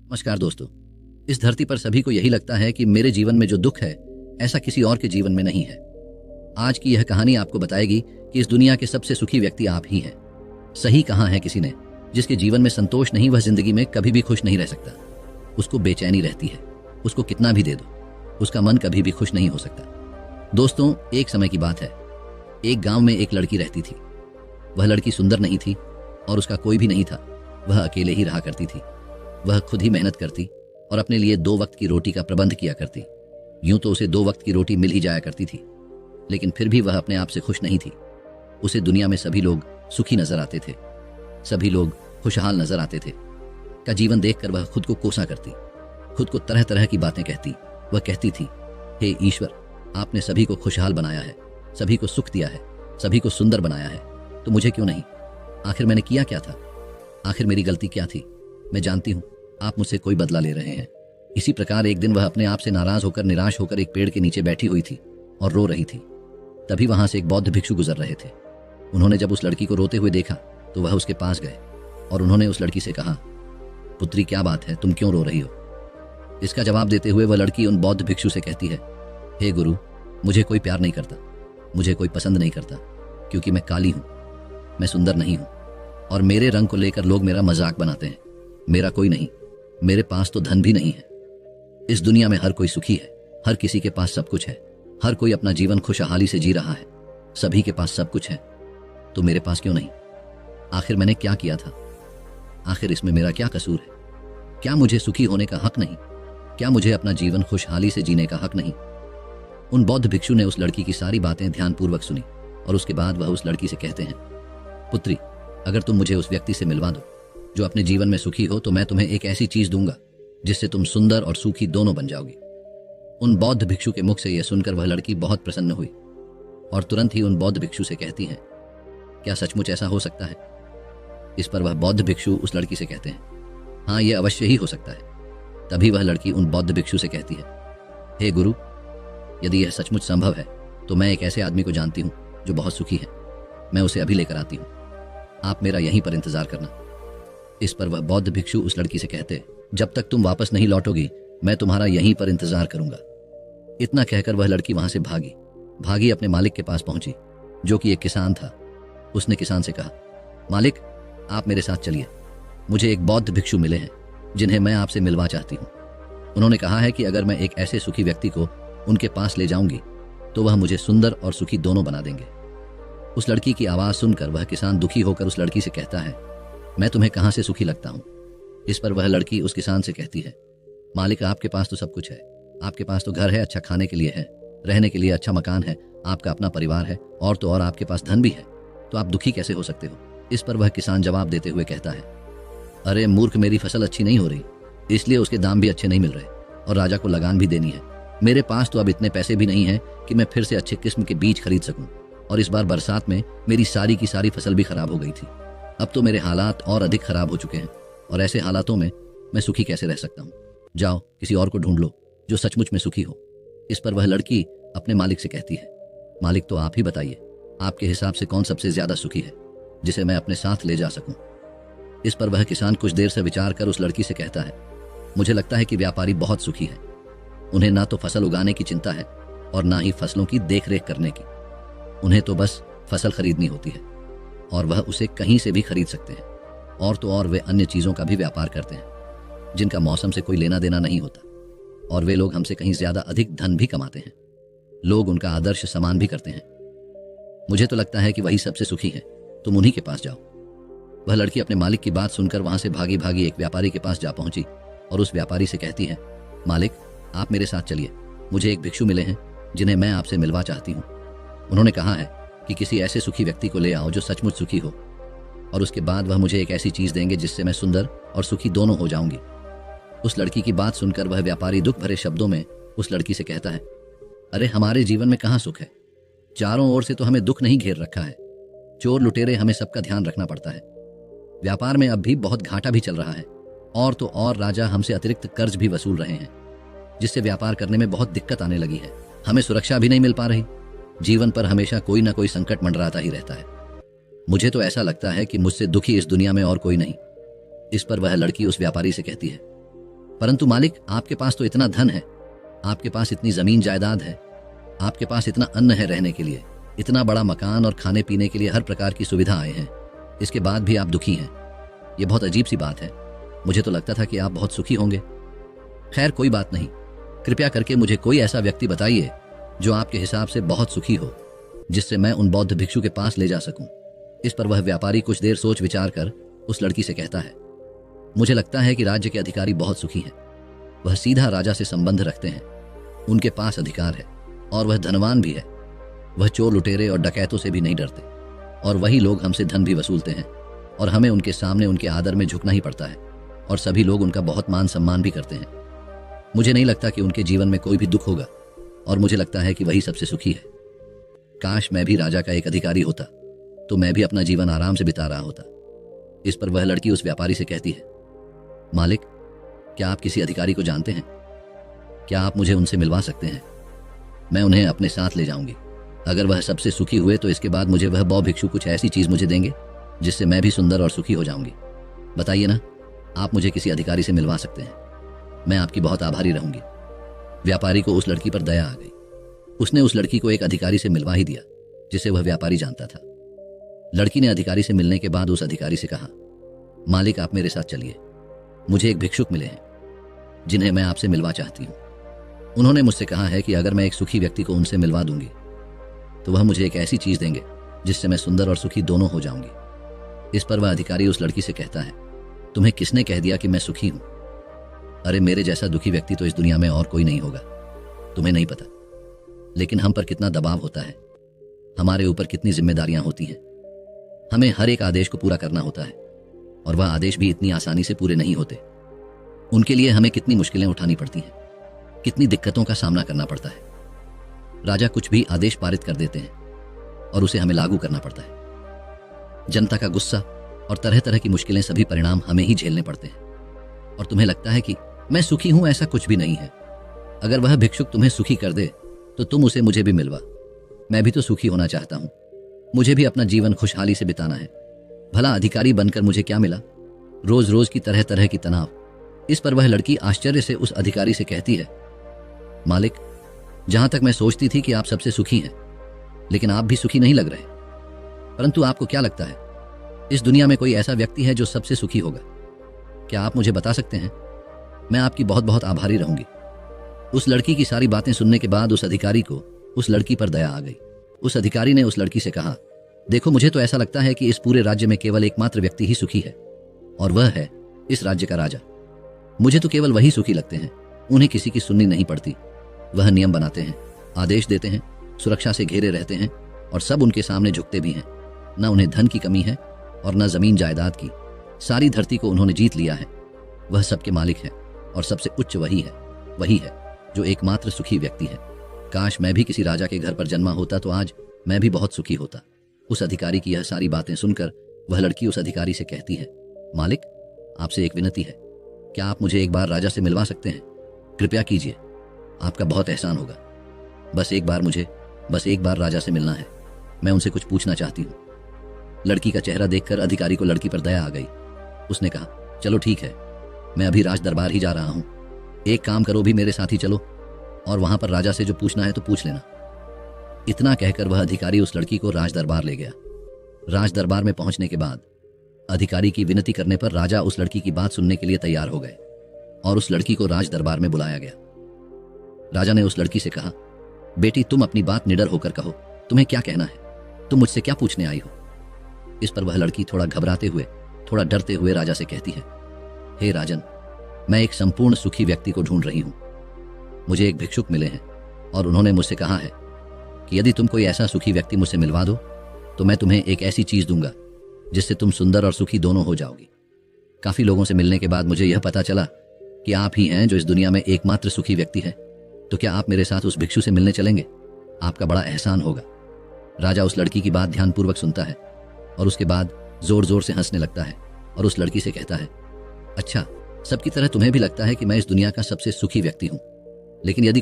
नमस्कार दोस्तों। इस धरती पर सभी को यही लगता है कि मेरे जीवन में जो दुख है ऐसा किसी और के जीवन में नहीं है। आज की यह कहानी आपको बताएगी कि इस दुनिया के सबसे सुखी व्यक्ति आप ही हैं। सही कहाँ है किसी ने, जिसके जीवन में संतोष नहीं वह जिंदगी में कभी भी खुश नहीं रह सकता। उसको बेचैनी रहती है, उसको कितना भी दे दो उसका मन कभी भी खुश नहीं हो सकता। दोस्तों, एक समय की बात है। एक गांव में एक लड़की रहती थी। वह लड़की सुंदर नहीं थी और उसका कोई भी नहीं था। वह अकेले ही रहा करती थी। वह खुद ही मेहनत करती और अपने लिए 2 वक्त की रोटी का प्रबंध किया करती। यूं तो उसे 2 वक्त की रोटी मिल ही जाया करती थी, लेकिन फिर भी वह अपने आप से खुश नहीं थी। उसे दुनिया में सभी लोग सुखी नजर आते थे, सभी लोग खुशहाल नजर आते थे। का जीवन देखकर वह खुद को कोसा करती, खुद को तरह तरह की बातें कहती। वह कहती थी, हे ईश्वर, आपने सभी को खुशहाल बनाया है, सभी को सुख दिया है, सभी को सुंदर बनाया है, तो मुझे क्यों नहीं? आखिर मैंने किया क्या था? आखिर मेरी गलती क्या थी? मैं जानती हूँ आप मुझसे कोई बदला ले रहे हैं। इसी प्रकार एक दिन वह अपने आप से नाराज होकर, निराश होकर एक पेड़ के नीचे बैठी हुई थी और रो रही थी। तभी वहां से एक बौद्ध भिक्षु गुजर रहे थे। उन्होंने जब उस लड़की को रोते हुए देखा तो वह उसके पास गए और उन्होंने उस लड़की से कहा, पुत्री, क्या बात है, तुम क्यों रो रही हो? इसका जवाब देते हुए वह लड़की उन बौद्ध भिक्षु से कहती है, हे गुरु, मुझे कोई प्यार नहीं करता, मुझे कोई पसंद नहीं करता, क्योंकि मैं काली हूँ, मैं सुंदर नहीं हूँ और मेरे रंग को लेकर लोग मेरा मजाक बनाते हैं। मेरा कोई नहीं, मेरे पास तो धन भी नहीं है। इस दुनिया में हर कोई सुखी है, हर किसी के पास सब कुछ है, हर कोई अपना जीवन खुशहाली से जी रहा है, सभी के पास सब कुछ है, तो मेरे पास क्यों नहीं? आखिर मैंने क्या किया था? आखिर इसमें मेरा क्या कसूर है? क्या मुझे सुखी होने का हक नहीं? क्या मुझे अपना जीवन खुशहाली से जीने का हक नहीं? उन बौद्ध भिक्षु ने उस लड़की की सारी बातें ध्यानपूर्वक सुनी और उसके बाद वह उस लड़की से कहते हैं, पुत्री, अगर तुम मुझे उस व्यक्ति से मिलवा दो जो अपने जीवन में सुखी हो, तो मैं तुम्हें एक ऐसी चीज दूंगा जिससे तुम सुंदर और सुखी दोनों बन जाओगी। उन बौद्ध भिक्षु के मुख से यह सुनकर वह लड़की बहुत प्रसन्न हुई और तुरंत ही उन बौद्ध भिक्षु से कहती है, क्या सचमुच ऐसा हो सकता है? इस पर वह बौद्ध भिक्षु उस लड़की से कहते हैं, हाँ, यह अवश्य ही हो सकता है। तभी वह लड़की उन बौद्ध भिक्षु से कहती है, हे गुरु, यदि यह सचमुच संभव है तो मैं एक ऐसे आदमी को जानती हूँ जो बहुत सुखी है। मैं उसे अभी लेकर आती हूँ, आप मेरा यहीं पर इंतजार करना। इस पर वह बौद्ध भिक्षु उस लड़की से कहते, जब तक तुम वापस नहीं लौटोगी मैं तुम्हारा यहीं पर इंतजार करूंगा। इतना कहकर वह लड़की वहां से भागी अपने मालिक के पास पहुंची, जो कि एक किसान था। उसने किसान से कहा, मालिक, आप मेरे साथ चलिए, मुझे एक बौद्ध भिक्षु मिले हैं जिन्हें मैं आपसे मिलवा चाहती हूँ। उन्होंने कहा है कि अगर मैं एक ऐसे सुखी व्यक्ति को उनके पास ले जाऊंगी तो वह मुझे सुंदर और सुखी दोनों बना देंगे। उस लड़की की आवाज सुनकर वह किसान दुखी होकर उस लड़की से कहता है, मैं तुम्हें कहां से सुखी लगता हूं? इस पर वह लड़की उस किसान से कहती है, मालिक, आपके पास तो सब कुछ है, आपके पास तो घर है, अच्छा खाने के लिए है, रहने के लिए अच्छा मकान है, आपका अपना परिवार है, और तो और आपके पास धन भी है, तो आप दुखी कैसे हो सकते हो? इस पर वह किसान जवाब देते हुए कहता है, अरे मूर्ख, मेरी फसल अच्छी नहीं हो रही, इसलिए उसके दाम भी अच्छे नहीं मिल रहे और राजा को लगान भी देनी है। मेरे पास तो अब इतने पैसे भी नहीं है कि मैं फिर से अच्छे किस्म के बीज खरीद सकूं, और इस बार बरसात में मेरी सारी की सारी फसल भी खराब हो गई थी। अब तो मेरे हालात और अधिक खराब हो चुके हैं और ऐसे हालातों में मैं सुखी कैसे रह सकता हूँ? जाओ, किसी और को ढूंढ लो जो सचमुच में सुखी हो। इस पर वह लड़की अपने मालिक से कहती है, मालिक, तो आप ही बताइए, आपके हिसाब से कौन सबसे ज्यादा सुखी है जिसे मैं अपने साथ ले जा सकूं? इस पर वह किसान कुछ देर से विचार कर उस लड़की से कहता है, मुझे लगता है कि व्यापारी बहुत सुखी है। उन्हें ना तो फसल उगाने की चिंता है और ना ही फसलों की देखरेख करने की। उन्हें तो बस फसल खरीदनी होती है और वह उसे कहीं से भी खरीद सकते हैं, और तो और वे अन्य चीजों का भी व्यापार करते हैं जिनका मौसम से कोई लेना देना नहीं होता, और वे लोग हमसे कहीं ज्यादा अधिक धन भी कमाते हैं। लोग उनका आदर्श सम्मान भी करते हैं। मुझे तो लगता है कि वही सबसे सुखी है, तुम उन्हीं के पास जाओ। वह लड़की अपने मालिक की बात सुनकर वहां से भागी भागी एक व्यापारी के पास जा पहुंची और उस व्यापारी से कहती है, मालिक, आप मेरे साथ चलिए, मुझे एक भिक्षु मिले हैं जिन्हें मैं आपसे मिलवा चाहती हूँ। उन्होंने कहा है कि किसी ऐसे सुखी व्यक्ति को ले आओ जो सचमुच सुखी हो, और उसके बाद वह मुझे एक ऐसी चीज देंगे जिससे मैं सुंदर और सुखी दोनों हो जाऊंगी। उस लड़की की बात सुनकर वह व्यापारी दुख भरे शब्दों में उस लड़की से कहता है, अरे हमारे जीवन में कहाँ सुख है? चारों ओर से तो हमें दुख नहीं घेर रखा है। चोर लुटेरे, हमें सबका ध्यान रखना पड़ता है। व्यापार में अब भी बहुत घाटा भी चल रहा है, और तो और राजा हमसे अतिरिक्त कर्ज भी वसूल रहे हैं, जिससे व्यापार करने में बहुत दिक्कत आने लगी है। हमें सुरक्षा भी नहीं मिल पा रही। जीवन पर हमेशा कोई ना कोई संकट मंडराता ही रहता है। मुझे तो ऐसा लगता है कि मुझसे दुखी इस दुनिया में और कोई नहीं। इस पर वह लड़की उस व्यापारी से कहती है, परंतु मालिक, आपके पास तो इतना धन है, आपके पास इतनी जमीन जायदाद है, आपके पास इतना अन्न है रहने के लिए, इतना बड़ा मकान और खाने पीने के लिए हर प्रकार की सुविधा आए हैं, इसके बाद भी आप दुखी हैं। ये बहुत अजीब सी बात है। मुझे तो लगता था कि आप बहुत सुखी होंगे। खैर, कोई बात नहीं। कृपया करके मुझे कोई ऐसा व्यक्ति बताइए जो आपके हिसाब से बहुत सुखी हो, जिससे मैं उन बौद्ध भिक्षु के पास ले जा सकूं। इस पर वह व्यापारी कुछ देर सोच विचार कर उस लड़की से कहता है, मुझे लगता है कि राज्य के अधिकारी बहुत सुखी हैं। वह सीधा राजा से संबंध रखते हैं, उनके पास अधिकार है और वह धनवान भी है। वह चोर लुटेरे और डकैतों से भी नहीं डरते, और वही लोग हमसे धन भी वसूलते हैं, और हमें उनके सामने उनके आदर में झुकना ही पड़ता है, और सभी लोग उनका बहुत मान सम्मान भी करते हैं। मुझे नहीं लगता कि उनके जीवन में कोई भी दुख होगा, और मुझे लगता है कि वही सबसे सुखी है। काश मैं भी राजा का एक अधिकारी होता, तो मैं भी अपना जीवन आराम से बिता रहा होता। इस पर वह लड़की उस व्यापारी से कहती है, मालिक, क्या आप किसी अधिकारी को जानते हैं? क्या आप मुझे उनसे मिलवा सकते हैं? मैं उन्हें अपने साथ ले जाऊंगी। अगर वह सबसे सुखी हुए तो इसके बाद मुझे वह बौ भिक्षु कुछ ऐसी चीज मुझे देंगे जिससे मैं भी सुंदर और सुखी हो जाऊंगी। बताइए ना, आप मुझे किसी अधिकारी से मिलवा सकते हैं। मैं आपकी बहुत आभारी रहूंगी। व्यापारी को उस लड़की पर दया आ गई। उसने उस लड़की को एक अधिकारी से मिलवा ही दिया जिसे वह व्यापारी जानता था। लड़की ने अधिकारी से मिलने के बाद उस अधिकारी से कहा, मालिक, आप मेरे साथ चलिए। मुझे एक भिक्षुक मिले हैं जिन्हें मैं आपसे मिलवा चाहती हूँ। उन्होंने मुझसे कहा है कि अगर मैं एक सुखी व्यक्ति को उनसे मिलवा दूंगी तो वह मुझे एक ऐसी चीज देंगे जिससे मैं सुंदर और सुखी दोनों हो जाऊंगी। इस पर वह अधिकारी उस लड़की से कहता है, तुम्हें किसने कह दिया कि मैं सुखी हूं? अरे, मेरे जैसा दुखी व्यक्ति तो इस दुनिया में और कोई नहीं होगा। तुम्हें नहीं पता, लेकिन हम पर कितना दबाव होता है, हमारे ऊपर कितनी जिम्मेदारियां होती हैं। हमें हर एक आदेश को पूरा करना होता है, और वह आदेश भी इतनी आसानी से पूरे नहीं होते। उनके लिए हमें कितनी मुश्किलें उठानी पड़ती हैं, कितनी दिक्कतों का सामना करना पड़ता है। राजा कुछ भी आदेश पारित कर देते हैं और उसे हमें लागू करना पड़ता है। जनता का गुस्सा और तरह तरह की मुश्किलें, सभी परिणाम हमें ही झेलने पड़ते हैं। और तुम्हें लगता है कि मैं सुखी हूं, ऐसा कुछ भी नहीं है। अगर वह भिक्षुक तुम्हें सुखी कर दे तो तुम उसे मुझे भी मिलवा। मैं भी तो सुखी होना चाहता हूं, मुझे भी अपना जीवन खुशहाली से बिताना है। भला अधिकारी बनकर मुझे क्या मिला? रोज रोज की तरह तरह की तनाव। इस पर वह लड़की आश्चर्य से उस अधिकारी से कहती है, मालिक, जहां तक मैं सोचती थी कि आप सबसे सुखी हैं, लेकिन आप भी सुखी नहीं लग रहे। परंतु आपको क्या लगता है, इस दुनिया में कोई ऐसा व्यक्ति है जो सबसे सुखी होगा? क्या आप मुझे बता सकते हैं? मैं आपकी बहुत बहुत आभारी रहूंगी। उस लड़की की सारी बातें सुनने के बाद उस अधिकारी को उस लड़की पर दया आ गई। उस अधिकारी ने उस लड़की से कहा, देखो, मुझे तो ऐसा लगता है कि इस पूरे राज्य में केवल एकमात्र व्यक्ति ही सुखी है, और वह है इस राज्य का राजा। मुझे तो केवल वही सुखी लगते हैं। उन्हें किसी की सुननी नहीं पड़ती। वह नियम बनाते हैं, आदेश देते हैं, सुरक्षा से घेरे रहते हैं, और सब उनके सामने झुकते भी हैं। न उन्हें धन की कमी है और न जमीन जायदाद की। सारी धरती को उन्होंने जीत लिया है। वह सबके मालिक है, और सबसे उच्च वही है जो एकमात्र सुखी व्यक्ति है। काश मैं भी किसी राजा के घर पर जन्मा होता तो आज मैं भी बहुत सुखी होता। उस अधिकारी की यह सारी बातें सुनकर वह लड़की उस अधिकारी से कहती है, मालिक, आपसे एक विनती है। क्या आप मुझे एक बार राजा से मिलवा सकते हैं? कृपया कीजिए, आपका बहुत एहसान होगा। बस एक बार राजा से मिलना है। मैं उनसे कुछ पूछना चाहती हूँ। लड़की का चेहरा देखकर अधिकारी को लड़की पर दया आ गई। उसने कहा, चलो ठीक है, मैं अभी राज दरबार ही जा रहा हूँ। एक काम करो, भी मेरे साथ ही चलो, और वहां पर राजा से जो पूछना है तो पूछ लेना। इतना कहकर वह अधिकारी उस लड़की को राज दरबार ले गया। राज दरबार में पहुंचने के बाद अधिकारी की विनती करने पर राजा उस लड़की की बात सुनने के लिए तैयार हो गए, और उस लड़की को राज दरबार में बुलाया गया। राजा ने उस लड़की से कहा, बेटी, तुम अपनी बात निडर होकर कहो। तुम्हें क्या कहना है? तुम मुझसे क्या पूछने आई हो? इस पर वह लड़की थोड़ा घबराते हुए, थोड़ा डरते हुए राजा से कहती है, हे राजन, मैं एक संपूर्ण सुखी व्यक्ति को ढूंढ रही हूं। मुझे एक भिक्षुक मिले हैं, और उन्होंने मुझसे कहा है कि यदि तुम कोई ऐसा सुखी व्यक्ति मुझसे मिलवा दो तो मैं तुम्हें एक ऐसी चीज दूंगा जिससे तुम सुंदर और सुखी दोनों हो जाओगी। काफी लोगों से मिलने के बाद मुझे यह पता चला कि आप ही हैं जो इस दुनिया में एकमात्र सुखी व्यक्ति है। तो क्या आप मेरे साथ उस भिक्षु से मिलने चलेंगे? आपका बड़ा एहसान होगा। राजा उस लड़की की बात ध्यानपूर्वक सुनता है, और उसके बाद जोर जोर से हंसने लगता है, और उस लड़की से कहता है, अच्छा, सबकी तरह तुम्हें भी लगता है कि मैं इस दुनिया का सबसे सुखी व्यक्ति हूं, लेकिन यदि